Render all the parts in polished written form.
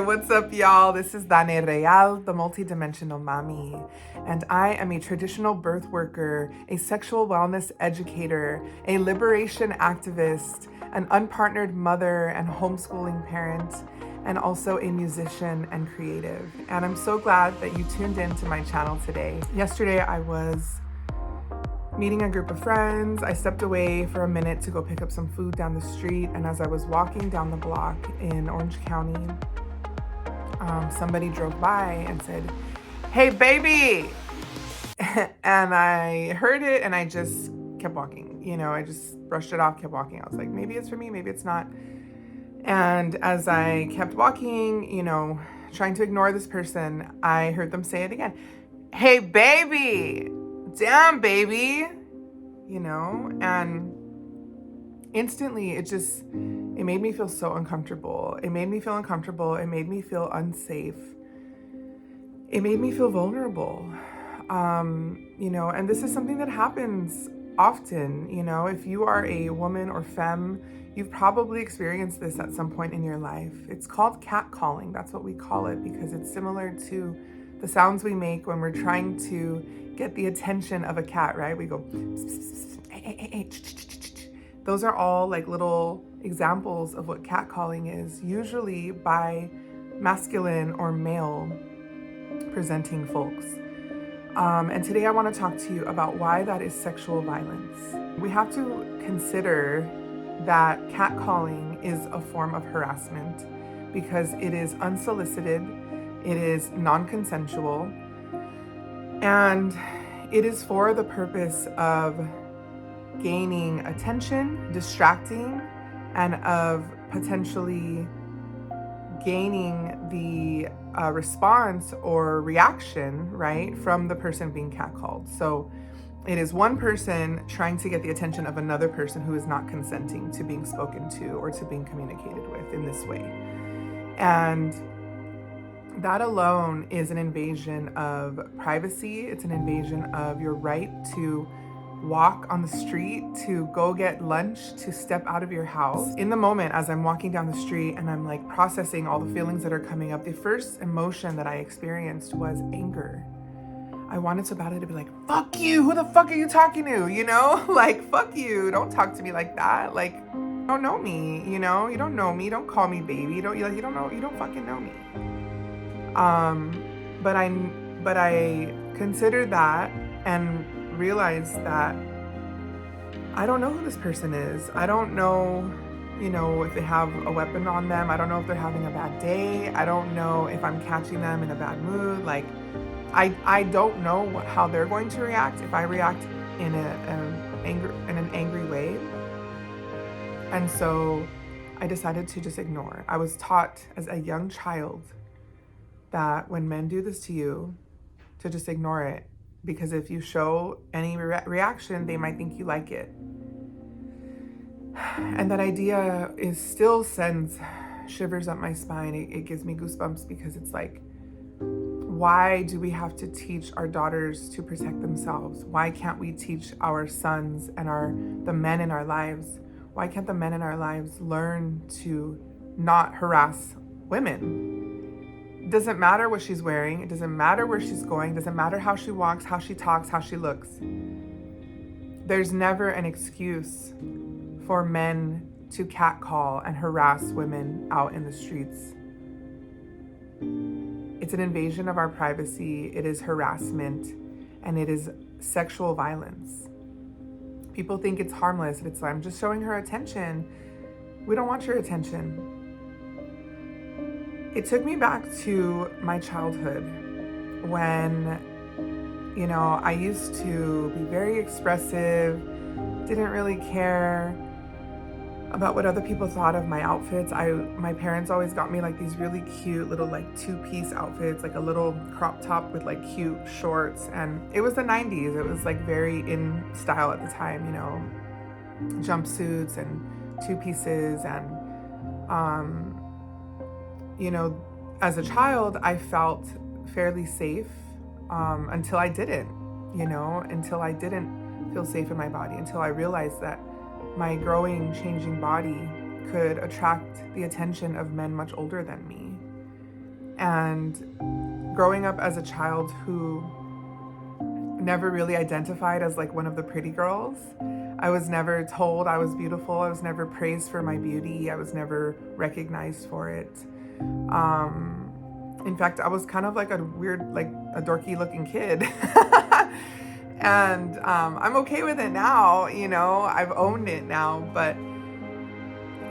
What's up, y'all? This is Dane Real, the multidimensional mommy, and I am a traditional birth worker, a sexual wellness educator, a liberation activist, an unpartnered mother and homeschooling parent, and also a musician and creative. And I'm so glad that you tuned in to my channel today. Yesterday, I was meeting a group of friends. I stepped away for a minute to go pick up some food down the street, and as I was walking down the block in Orange County, somebody drove by and said, "Hey, baby!" And I heard it and I just kept walking. I just brushed it off, kept walking. I was like, maybe it's for me, maybe it's not. And as I kept walking, trying to ignore this person, I heard them say it again. "Hey, baby! Damn, baby!" And instantly it made me feel so uncomfortable. It made me feel uncomfortable. It made me feel unsafe. It made me feel vulnerable. And this is something that happens often. If you are a woman or femme, you've probably experienced this at some point in your life. It's called catcalling. That's what we call it because it's similar to the sounds we make when we're trying to get the attention of a cat, right? We go, hey, hey, hey, hey. Those are all like little examples of what catcalling is, usually by masculine or male presenting folks. And today I want to talk to you about why that is sexual violence. We have to consider that catcalling is a form of harassment because it is unsolicited, it is non-consensual, and it is for the purpose of gaining attention, distracting, and of potentially gaining the response or reaction, right, from the person being catcalled. So it is one person trying to get the attention of another person who is not consenting to being spoken to or to being communicated with in this way. And that alone is an invasion of privacy. It's an invasion of your right to walk on the street, to go get lunch, to step out of your house. In the moment, as I'm walking down the street and I'm like processing all the feelings that are coming up, the first emotion that I experienced was anger. I wanted somebody to be like, "Fuck you, who the fuck are you talking to?" Like, fuck you, don't talk to me like that. Like, you don't know me, you don't know me, don't call me baby, you don't fucking know me. But I considered that and realized that I don't know who this person is. I don't know, if they have a weapon on them. I don't know if they're having a bad day. I don't know if I'm catching them in a bad mood. Like, I don't know how they're going to react if I react in an angry way. And so I decided to just ignore. I was taught as a young child that when men do this to you, to just ignore it, because if you show any reaction, they might think you like it. And that idea still sends shivers up my spine. It gives me goosebumps because it's like, why do we have to teach our daughters to protect themselves? Why can't we teach our sons and the men in our lives? Why can't the men in our lives learn to not harass women? It doesn't matter what she's wearing. It doesn't matter where she's going. It doesn't matter how she walks, how she talks, how she looks. There's never an excuse for men to catcall and harass women out in the streets. It's an invasion of our privacy. It is harassment, and it is sexual violence. People think it's harmless. It's like, I'm just showing her attention. We don't want your attention. It took me back to my childhood when, I used to be very expressive, didn't really care about what other people thought of my outfits. My parents always got me like these really cute little like two-piece outfits, like a little crop top with like cute shorts. And it was the 90s. It was like very in style at the time, jumpsuits and two pieces. And, as a child, I felt fairly safe until I didn't feel safe in my body, until I realized that my growing, changing body could attract the attention of men much older than me. And growing up as a child who never really identified as like one of the pretty girls, I was never told I was beautiful. I was never praised for my beauty. I was never recognized for it. In fact, I was kind of like a weird, like a dorky looking kid. And I'm okay with it now, you know, I've owned it now. But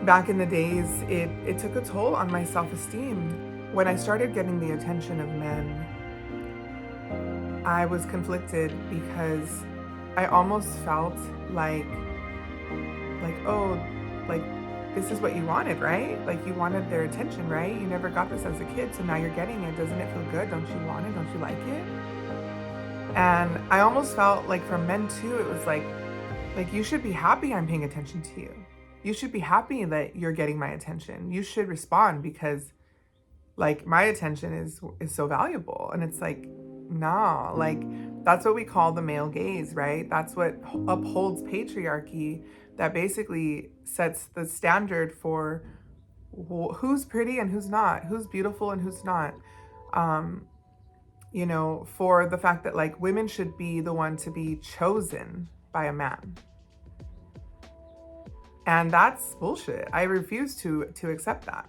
back in the days, it took a toll on my self-esteem. When I started getting the attention of men, I was conflicted because I almost felt like, oh, like, this is what you wanted, right? Like, you wanted their attention, right? You never got this as a kid, so now you're getting it. Doesn't it feel good? Don't you want it? Don't you like it? And I almost felt like from men too, it was like you should be happy I'm paying attention to you. You should be happy that you're getting my attention. You should respond because like my attention is so valuable. And it's like, nah, like that's what we call the male gaze, right? That's what upholds patriarchy, that basically sets the standard for who's pretty and who's not, who's beautiful and who's not. You know, for the fact that like women should be the one to be chosen by a man. And that's bullshit. I refuse to accept that.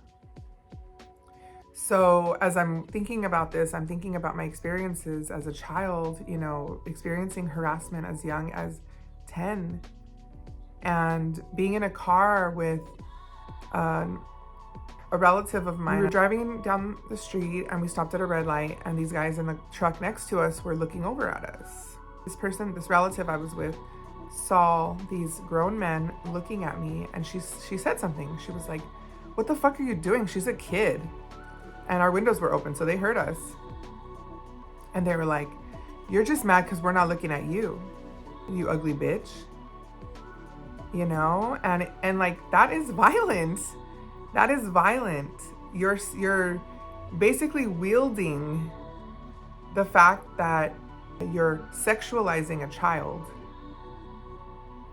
So as I'm thinking about this, I'm thinking about my experiences as a child, you know, experiencing harassment as young as 10 and being in a car with a relative of mine. We were driving down the street and we stopped at a red light and these guys in the truck next to us were looking over at us. This relative I was with, saw these grown men looking at me and she said something. She was like, "What the fuck are you doing?" She's a kid. And our windows were open, so they heard us. And they were like, "You're just mad because we're not looking at you, you ugly bitch." You know? And like, that is violent. That is violent. You're basically wielding the fact that you're sexualizing a child.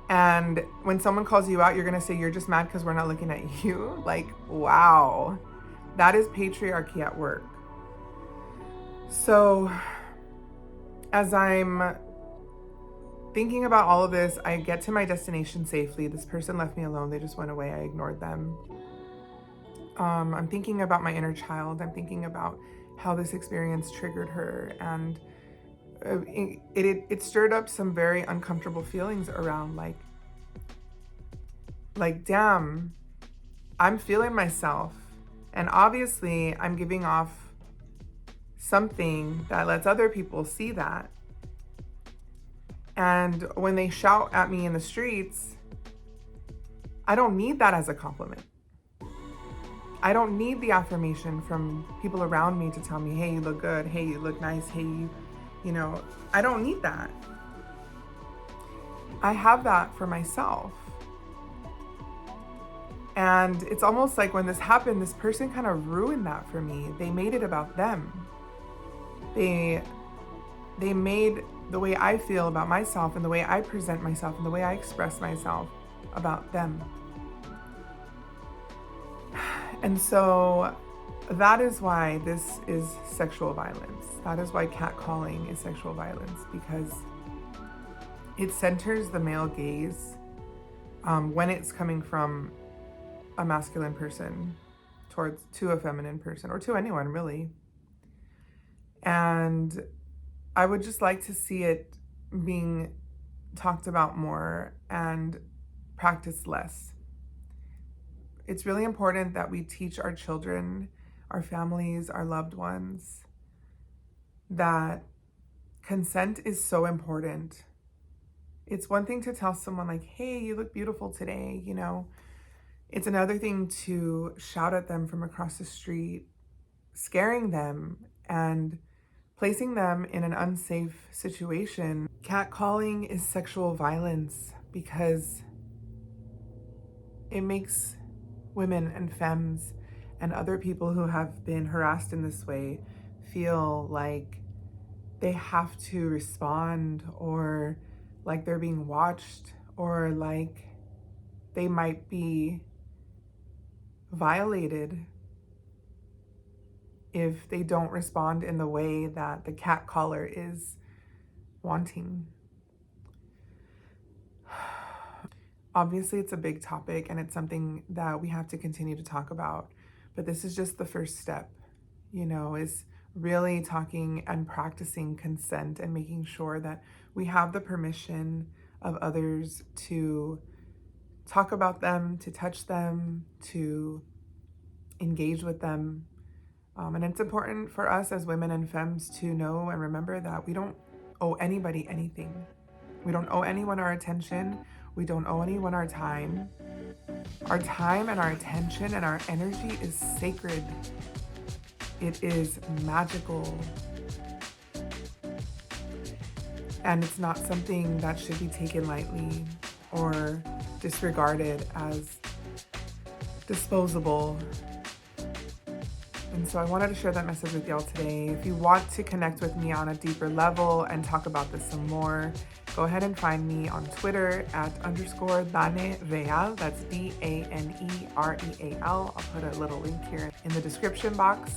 And when someone calls you out, you're gonna say, "You're just mad because we're not looking at you." Like, wow. That is patriarchy at work. So as I'm thinking about all of this, I get to my destination safely. This person left me alone. They just went away. I ignored them. I'm thinking about my inner child. I'm thinking about how this experience triggered her. And it stirred up some very uncomfortable feelings around like, damn, I'm feeling myself. And obviously I'm giving off something that lets other people see that. And when they shout at me in the streets, I don't need that as a compliment. I don't need the affirmation from people around me to tell me, "Hey, you look good. Hey, you look nice. Hey, you know, I don't need that. I have that for myself." And it's almost like when this happened, this person kind of ruined that for me. They made it about them. They made the way I feel about myself and the way I present myself and the way I express myself about them. And so that is why this is sexual violence. That is why catcalling is sexual violence, because it centers the male gaze when it's coming from a masculine person to a feminine person, or to anyone really. And I would just like to see it being talked about more and practiced less. It's really important that we teach our children, our families, our loved ones, that consent is so important. It's one thing to tell someone like, "Hey, you look beautiful today," you know. It's another thing to shout at them from across the street, scaring them and placing them in an unsafe situation. Catcalling is sexual violence because it makes women and femmes and other people who have been harassed in this way feel like they have to respond, or like they're being watched, or like they might be violated if they don't respond in the way that the cat caller is wanting. Obviously, it's a big topic and it's something that we have to continue to talk about, but this is just the first step, is really talking and practicing consent and making sure that we have the permission of others to talk about them, to touch them, to engage with them. And it's important for us as women and femmes to know and remember that we don't owe anybody anything. We don't owe anyone our attention. We don't owe anyone our time. Our time and our attention and our energy is sacred. It is magical. And it's not something that should be taken lightly or disregarded as disposable. And so I wanted to share that message with y'all today. If you want to connect with me on a deeper level and talk about this some more, go ahead and find me on Twitter at _DaneReal. That's DANEREAL. I'll put a little link here in the description box.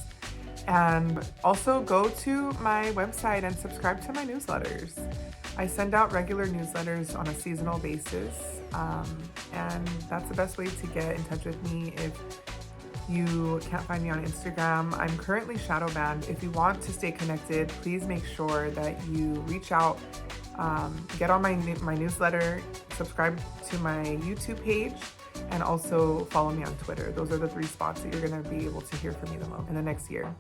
And also go to my website and subscribe to my newsletters. I send out regular newsletters on a seasonal basis. And that's the best way to get in touch with me if you can't find me on Instagram. I'm currently shadow banned. If you want to stay connected, please make sure that you reach out, get on my newsletter, subscribe to my YouTube page, and also follow me on Twitter. Those are the 3 spots that you're going to be able to hear from me the most in the next year.